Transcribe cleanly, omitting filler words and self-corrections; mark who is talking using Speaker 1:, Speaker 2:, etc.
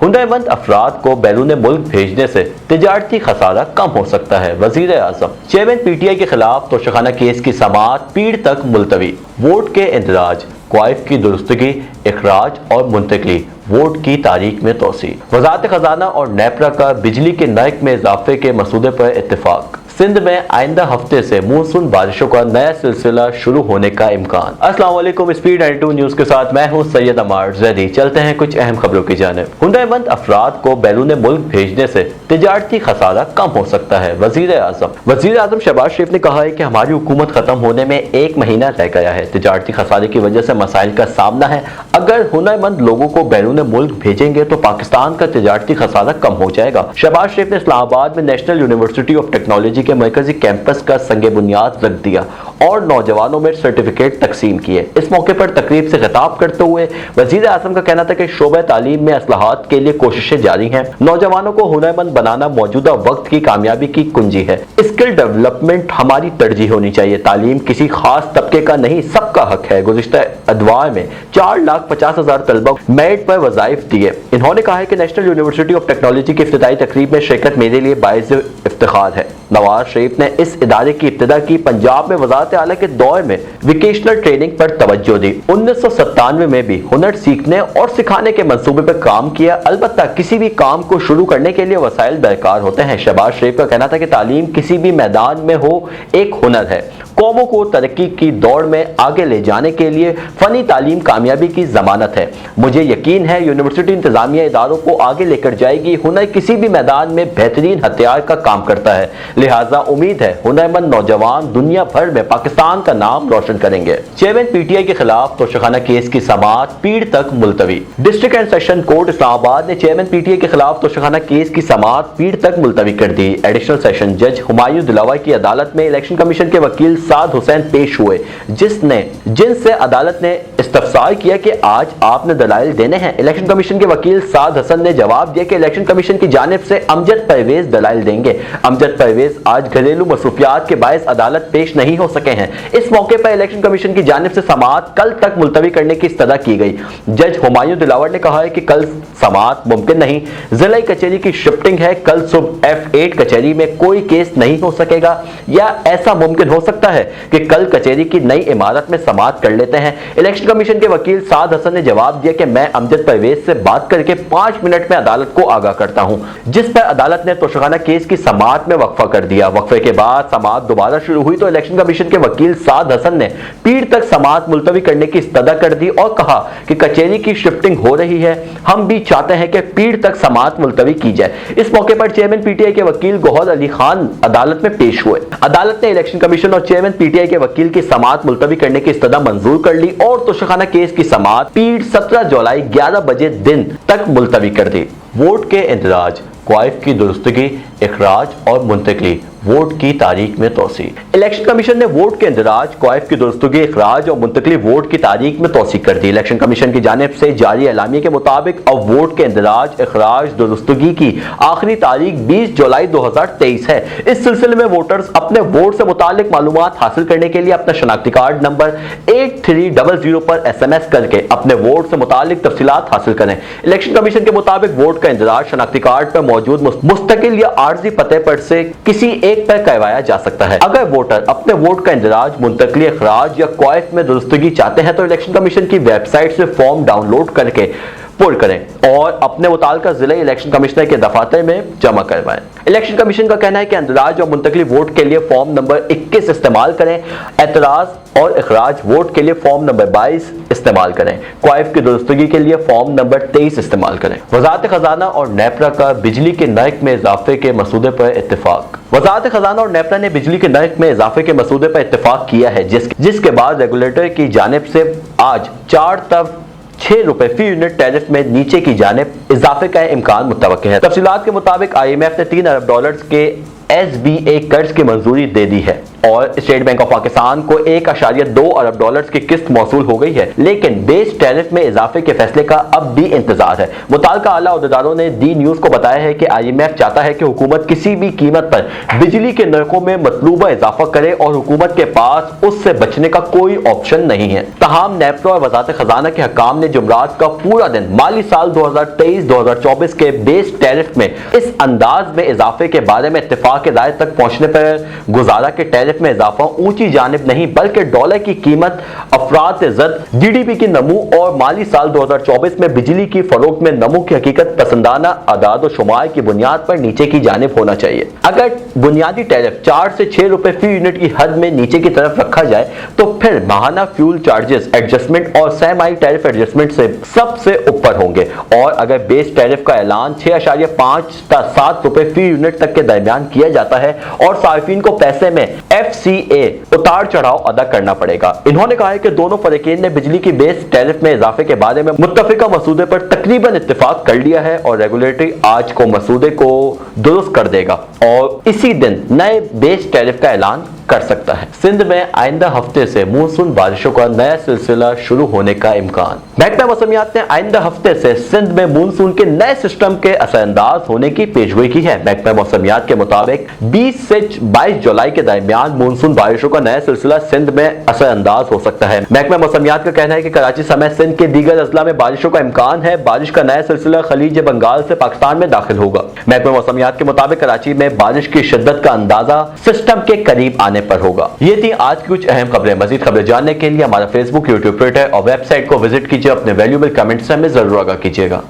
Speaker 1: हुनरमंद अफराद को बैरून मुल्क भेजने से तिजारती खसारा कम हो सकता है। वजीर आजम। चेयरमैन पीटीआई के खिलाफ तोशाखाना केस की समाअत पीर तक मुलतवी। वोट के इंदराज, क्वाइफ की दुरुस्तगी, इखराज और मुंतकली, वोट की तारीख में तोसी। वजारत खजाना और नेपरा का बिजली के नर्क में इजाफे के मसूदे पर इत्तेफाक। सिंध में आइंदा हफ्ते से मानसून बारिशों का नया सिलसिला शुरू होने का इम्कान। अस्सलाम वालेकुम, स्पीड 92 न्यूज के साथ मैं हूं सैयद अमार जैदी। चलते हैं कुछ अहम खबरों की जानिब। हुनरमंद अफराद को बैरून मुल्क भेजने से तिजारती खसारा कम हो सकता है। वजीर आजम शहबाज शरीफ ने कहा है कि हमारी हुकूमत खत्म होने में 1 महीना रह गया है। तिजारती खसारे की वजह से मसाइल का सामना है। अगर हुनरमंद लोगों को बैरून मुल्क भेजेंगे तो पाकिस्तान का तिजारती खसारा कम हो जाएगा। शहबाज शरीफ ने इस्लामाबाद में नेशनल यूनिवर्सिटी ऑफ टेक्नोलॉजी के मरकजी कैंपस का संगे बुनियाद रख दिया और नौजवानों में सर्टिफिकेट तकसीम किए। इस मौके पर तकरीब से खिताब करते हुए वजीर आजम का कहना था कि शोबे तालीम में असलाहत के लिए कोशिशें जारी हैं। नौजवानों को हुनरमंद बनाना मौजूदा वक्त की कामयाबी की कुंजी है। स्किल डेवलपमेंट हमारी तरजीह होनी चाहिए। तालीम किसी खास तबके का नहीं, सबका हक है। गुज़िश्ता अदवार में 4,50,000 तलबा मेरिट पर वज़ाइफ दिए। इन्होंने कहा है कि नेशनल यूनिवर्सिटी ऑफ टेक्नोलॉजी की इफ्तिताई तकरीब में शिरकत मेरे लिए बाइज़ इफ्तिखार है। नवाज शरीफ ने इस इदारे की इब्तिदा की। पंजाब में वज़ारत आला के दौर में वोकेशनल ट्रेनिंग पर तवज्जो दी। 1997 में भी हुनर सीखने और सिखाने के मंसूबे पर काम किया। अलबत्ता किसी भी काम को शुरू करने के लिए वसाइल दरकार होते हैं। शहबाज शरीफ का कहना था कि तालीम किसी भी मैदान में हो एक हुनर है। कौमों को तरक्की की दौड़ में आगे ले जाने के लिए फनी तालीम कामयाबी की जमानत है। मुझे यकीन है यूनिवर्सिटी इंतजामिया इदारों को आगे लेकर जाएगी। हुनर किसी भी मैदान में बेहतरीन हथियार का काम करता है, लिहाजा उम्मीद है हुनरमंद नौजवान दुनिया भर में पाकिस्तान का नाम रोशन करेंगे। चेयरमैन पीटीआई के खिलाफ तोशाखाना केस की समाअत पीर तक मुलतवी। District and session court Islamabad ने चेयरमैन पीटीआई के खिलाफ तोशाखाना केस की समाअत पीर तक मुलतवी कर दी। एडिशनल सेशन जज हुमायूं दिलावर की अदालत में इलेक्शन कमीशन के वकील साद हुसैन पेश हुए, जिनसे अदालत ने इस्तफसार किया कि आज आपने दलाइल देने हैं। इलेक्शन कमीशन के वकील साद हसन ने जवाब दिया कि इलेक्शन कमीशन की जानिब से अमजद परवेज दलाइल देंगे। अमजद परवेज आज घरेलू मसरूफियात के बायस अदालत पेश नहीं हो सके हैं। इस मौके पर इलेक्शन कमीशन की जानिब से समाअत कल तक मुलतवी करने की इस्तदा की गई। जज हुमायूं दिलावर ने कहा है कि कल समाअत मुमकिन नहीं, जिला कचहरी की शिफ्टिंग है। कल सुबह F8 कचहरी में कोई केस नहीं हो सकेगा, या ऐसा मुमकिन हो सकता है कि कल कचहरी की नई इमारत में समाअत कर लेते हैं। इलेक्शन कमीशन के वकील साद हसन ने जवाब दिया कि मैं अमजद परवेज से बात करके 5 मिनट में अदालत को आगाह करता हूं, जिस पर अदालत ने तोशाखाना केस की समाअत में वक्फा कर दिया। वक्फे के बाद समाअत दोबारा शुरू हुई तो इलेक्शन कमीशन के वकील साद हसन ने पीर तक समाअत मुलतवी करने की इस्तदा कर दी और कहा कि कचहरी की शिफ्टिंग हो रही है, हम भी चाहते हैं कि पीर तक समाअत मुलतवी की जाए। इस मौके पर चेयरमैन पीटीआई के वकील गौहर अली खान अदालत में पेश हुए। अदालत ने इलेक्शन कमीशन और चेयरमैन पीटीआई के वकील की समाअत मुलतवी करने की इस्तदा मंजूर कर ली और तोशाखाना केस की समाअत पीर 17 जुलाई 11 बजे दिन तक मुलतवी कर दी। वोट के इंदराज, क्वाइफ की दुरुस्तगी, इखराज और मुंतकली, वोट की तारीख में तोसी। इलेक्शन कमीशन ने वोट के इंदराज, क्वाइफ की दुरुस्तगी, इखराज और मुंतकली वोट की तारीख में तोसी कर दी। इलेक्शन कमीशन की जानिब से जारी एलामिया के मुताबिक अब वोट के इंदराज, इखराज, दुरुस्तगी की आखिरी तारीख 20 जुलाई 2023 है। इस सिलसिले में वोटर्स अपने वोट से मुतालिक मालूमात हासिल करने के लिए अपना शनाख्ती कार्ड नंबर 8300 पर SMS करके अपने वोट से मुतालिक तफसीलात हासिल करें। इलेक्शन कमीशन के मुताबिक वोट का इंदराज शनाख्ती कार्ड पर मौजूद मुस्तकिल या आर्जी पते पर से किसी एक पर करवाया जा सकता है। अगर वोटर अपने वोट का इंदराज, मुंतकली, इखराज या क्वाइफ में दुरुस्तगी चाहते हैं तो इलेक्शन कमीशन की वेबसाइट से फॉर्म डाउनलोड करके पुर करें और अपने मुताल्लिका जिले इलेक्शन कमिश्नर के दफातर में जमा करवाएं। इलेक्शन कमीशन का कहना है कि इंदराज और मुंतकली वोट के लिए फॉर्म नंबर 21 इस्तेमाल करें। एतराज और इखराज वोट के लिए फॉर्म नंबर 22 इस्तेमाल करें। क्वाइफ की दुरुस्तगी के लिए फॉर्म नंबर 23 इस्तेमाल करें। वजारत खजाना और नेपरा का बिजली के नर्क में इजाफे के मसूदे पर इत्तेफाक। वजारत खजाना और नेपरा ने बिजली के नर्क में इजाफे के मसूदे पर इत्तेफाक किया है, जिसके बाद रेगुलेटर की जानिब से आज 4 तब 6 रुपए फी यूनिट टैरिफ में नीचे की जानिब इजाफे का इम्कान मुतवक्किल है। तफसीलात के मुताबिक IMF ने $3 अरब के SBA कर्ज की मंजूरी दे दी है। اور اسٹیٹ بینک آف پاکستان کو 1.2 ارب ڈالرز کی قسط موصول ہو گئی ہے، لیکن بیس ٹیرف میں اضافے کے فیصلے کا اب بھی انتظار ہے۔ متعلقہ اعلیٰ عہدیداروں نے دی نیوز کو بتایا ہے کہ IMF چاہتا ہے کہ حکومت کسی بھی قیمت پر بجلی کے نرخوں میں مطلوبہ اضافہ کرے اور حکومت کے پاس اس سے بچنے کا کوئی آپشن نہیں ہے۔ تاہم نیپرو اور وزارت خزانہ کے حکام نے جمعرات کا پورا دن مالی سال 2023-2024 کے بیس ٹیرف میں اس انداز میں اضافے کے بارے میں اتفاق رائے تک پہنچنے پر گزارا کہ ٹیرف میں اضافہ اونچی جانب نہیں بلکہ ڈالر کی قیمت، افراط زد، GDP کی نمو اور مالی سال 2024 میں بجلی کی فروخت میں نمو کی حقیقت پسندانہ اعداد و شمار کی بنیاد پر نیچے کی جانب ہونا چاہیے۔ اگر بنیادی ٹیرف 4 سے 6 روپے فی یونٹ کی حد میں نیچے کی طرف رکھا جائے تو پھر ماہانہ فیول چارجز ایڈجسٹمنٹ اور سہ ماہی ٹیرف ایڈجسٹمنٹ سے سب سے اوپر ہوں گے، اور اگر بیس ٹیرف کا اعلان 6.5 تا 7 روپے فی یونٹ تک کے درمیان کیا جاتا ہے اور صارفین کو پیسے میں FCA اتار چڑھاؤ ادا کرنا پڑے گا۔ انہوں نے کہا ہے کہ دونوں فریقین نے بجلی کی بیس ٹیرف میں اضافے کے بارے میں متفقہ مسودے پر تقریباً اتفاق کر لیا ہے اور ریگولیٹری آج کو مسودے کو درست کر دے گا اور اسی دن نئے بیس ٹیرف کا اعلان کر سکتا ہے۔ سندھ میں آئندہ ہفتے سے مونسون بارشوں کا نیا سلسلہ شروع ہونے کا امکان۔ محکمہ موسمیات نے آئندہ ہفتے سے سندھ میں مونسون کے نئے سسٹم کے اثر انداز ہونے کی پیشگوئی کی ہے۔ محکمہ موسمیات کے مطابق 20 سے 22 جولائی کے درمیان مونسون بارشوں کا نیا سلسلہ سندھ میں اثر انداز ہو سکتا ہے۔ محکمہ موسمیات کا کہنا ہے کہ کراچی سمیت سندھ کے دیگر اضلاع میں بارشوں کا امکان ہے۔ بارش کا نیا سلسلہ خلیج بنگال سے پاکستان میں داخل ہوگا۔ محکمہ موسمیات کے مطابق کراچی میں بارش کی شدت کا اندازہ سسٹم کے قریب آنے پر ہوگا۔ یہ تھی آج کی کچھ اہم خبریں۔ مزید خبریں جاننے کے لیے ہمارا فیس بک، یوٹیوب، ٹویٹر اور ویب سائٹ کو وزٹ کیجیے۔ اپنے ویلیوبل کمنٹ سے ہمیں ضرور آگاہ کیجیے گا۔